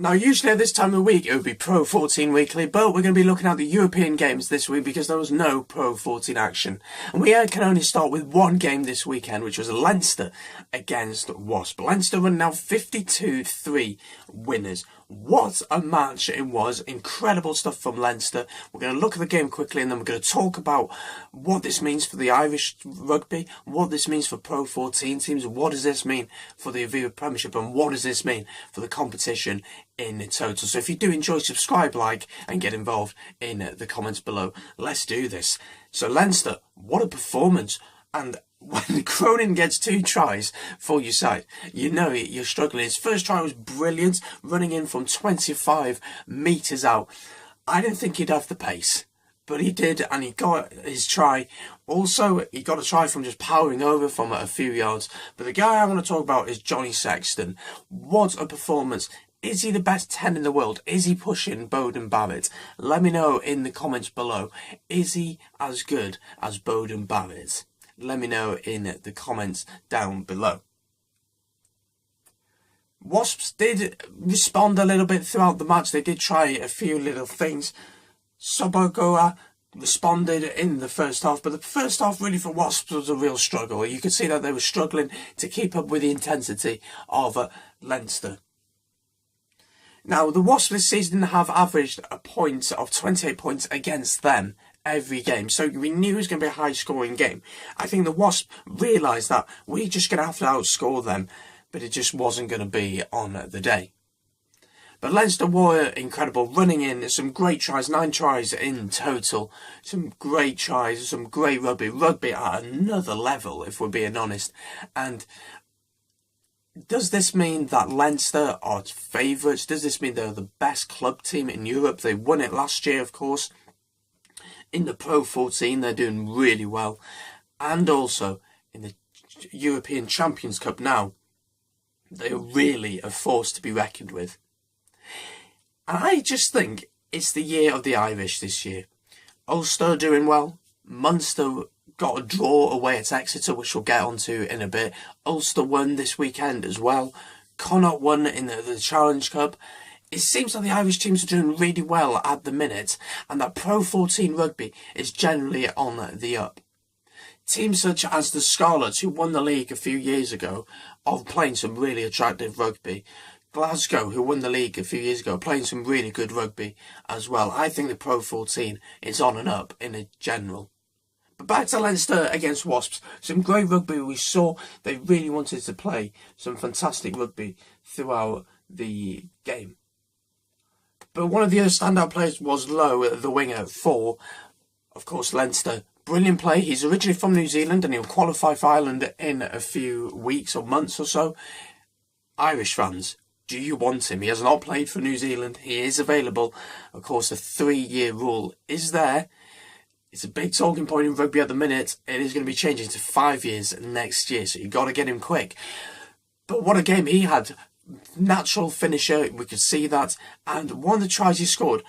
Now, usually at this time of the week, it would be Pro 14 Weekly, but we're going to be looking at the European games this week because there was no Pro 14 action. And we can only start with one game this weekend, which was Leinster against Wasps. Leinster were now 52-3 winners. What a match it was. Incredible stuff from Leinster. We're going to look at the game quickly and then we're going to talk about what this means for the Irish rugby, what this means for Pro 14 teams, what does this mean for the Aviva Premiership, and what does this mean for the competition in total. So if you do enjoy, subscribe, like, and get involved in the comments below. Let's do this. So Leinster, what a performance. And when Cronin gets 2 tries for your side, you know you're struggling. His first try was brilliant, running in from 25 metres out. I didn't think he'd have the pace, but he did, and he got his try. Also, he got a try from just powering over from a few yards. But the guy I want to talk about is Johnny Sexton. What a performance. Is he the best 10 in the world? Is he pushing Beauden Barrett? Let me know in the comments below. Is he as good as Beauden Barrett? Let me know in the comments down below. Wasps did respond a little bit throughout the match. They did try a few little things. Sobogoa responded in the first half, but the first half really for Wasps was a real struggle. You could see that they were struggling to keep up with the intensity of Leinster. Now, the Wasps this season have averaged a point of 28 points against them every game, so we knew it was going to be a high scoring game. I think the Wasps realised that we're just going to have to outscore them, but it just wasn't going to be on the day. But Leinster were incredible, running in some great tries, 9 tries in total, some great tries, some great rugby at another level, if we're being honest. And does this mean that Leinster are favourites? Does this mean they're the best club team in Europe? They won it last year, of course. In the Pro 14, they're doing really well. And also, in the European Champions Cup now, they are really a force to be reckoned with. And I just think it's the year of the Irish this year. Ulster doing well. Munster got a draw away at Exeter, which we'll get onto in a bit. Ulster won this weekend as well. Connacht won in the Challenge Cup. It seems like the Irish teams are doing really well at the minute, and that Pro 14 rugby is generally on the up. Teams such as the Scarlets, who won the league a few years ago, are playing some really attractive rugby. Glasgow, who won the league a few years ago, playing some really good rugby as well. I think the Pro 14 is on and up in a general. But back to Leinster against Wasps. Some great rugby we saw. They really wanted to play some fantastic rugby throughout the game. But one of the other standout players was Lowe, the winger for, of course, Leinster. Brilliant play. He's originally from New Zealand and he'll qualify for Ireland in a few weeks or months or so. Irish fans, do you want him? He has not played for New Zealand. He is available. Of course, the 3-year rule is there. It's a big talking point in rugby at the minute. It is going to be changing to 5 years next year, so you've got to get him quick. But what a game he had. Natural finisher, we could see that. And one of the tries he scored,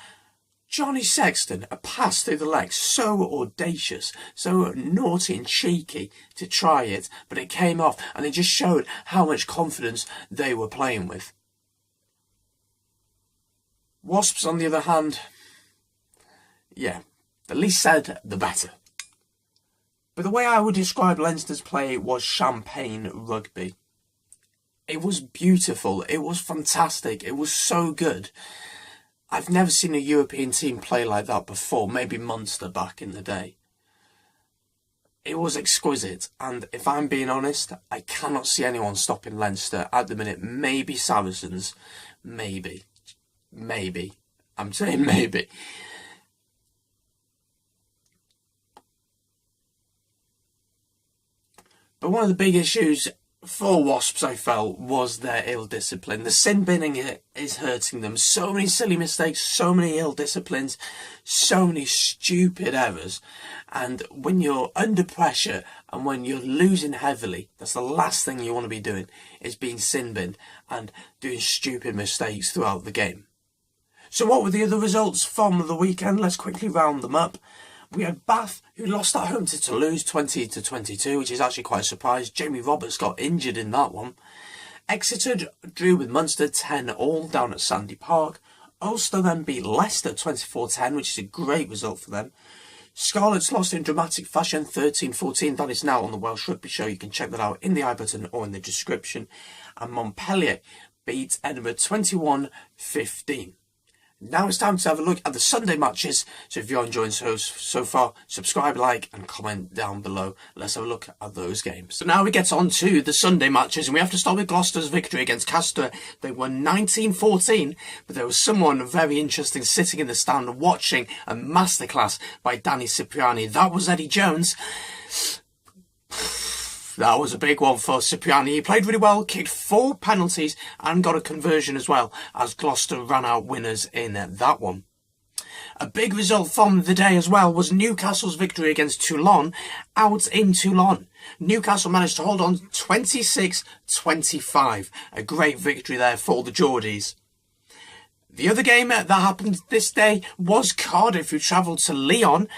Johnny Sexton, a pass through the legs, so audacious, so naughty and cheeky to try it, but it came off, and it just showed how much confidence they were playing with. Wasps, on the other hand, yeah, the least said, the better. But the way I would describe Leinster's play was champagne rugby. It was beautiful. It was fantastic. It was so good. I've never seen a European team play like that before. Maybe Munster back in the day. It was exquisite. And if I'm being honest, I cannot see anyone stopping Leinster at the minute. Maybe Saracens. Maybe. Maybe. I'm saying maybe. But one of the big issues for Wasps, I felt, was their ill discipline. The sin binning is hurting them. So many silly mistakes, so many ill disciplines, so many stupid errors. And when you're under pressure and when you're losing heavily, that's the last thing you want to be doing, is being sin binned and doing stupid mistakes throughout the game. So what were the other results from the weekend? Let's quickly round them up. We had Bath, who lost at home to Toulouse 20-22, which is actually quite a surprise. Jamie Roberts got injured in that one. Exeter drew with Munster 10-all down at Sandy Park. Ulster then beat Leicester 24-10, which is a great result for them. Scarlets lost in dramatic fashion 13-14. That is now on the Welsh Rugby Show. You can check that out in the I button or in the description. And Montpellier beat Edinburgh 21-15. Now it's time to have a look at the Sunday matches. So if you're enjoying so far, subscribe, like and comment down below. Let's have a look at those games. So now we get on to the Sunday matches, and we have to start with Gloucester's victory against Castor. They won 19-14, but there was someone very interesting sitting in the stand watching a masterclass by Danny Cipriani. That was Eddie Jones. That was a big one for Cipriani. He played really well, kicked 4 penalties and got a conversion as well, as Gloucester ran out winners in that one. A big result from the day as well was Newcastle's victory against Toulon out in Toulon. Newcastle managed to hold on 26-25. A great victory there for the Geordies. The other game that happened this day was Cardiff, who travelled to Lyon.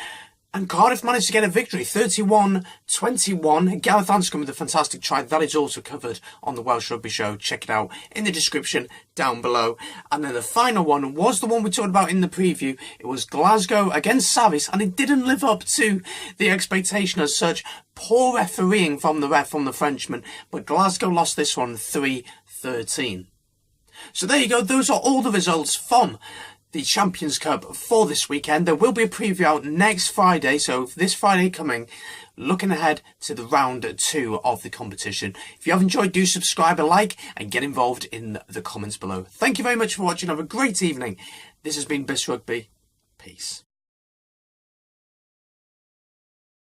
And Cardiff managed to get a victory, 31-21. Gareth Anscombe with a fantastic try. That is also covered on the Welsh Rugby Show. Check it out in the description down below. And then the final one was the one we talked about in the preview. It was Glasgow against Savis, and it didn't live up to the expectation as such. Poor refereeing from the Frenchman, but Glasgow lost this one 3-13. So there you go. Those are all the results from the Champions Cup for this weekend. There will be a preview out next Friday, so this Friday coming, looking ahead to the round 2 of the competition. If you have enjoyed, do subscribe, like, and get involved in the comments below. Thank you very much for watching. Have a great evening. This has been Best Rugby. Peace.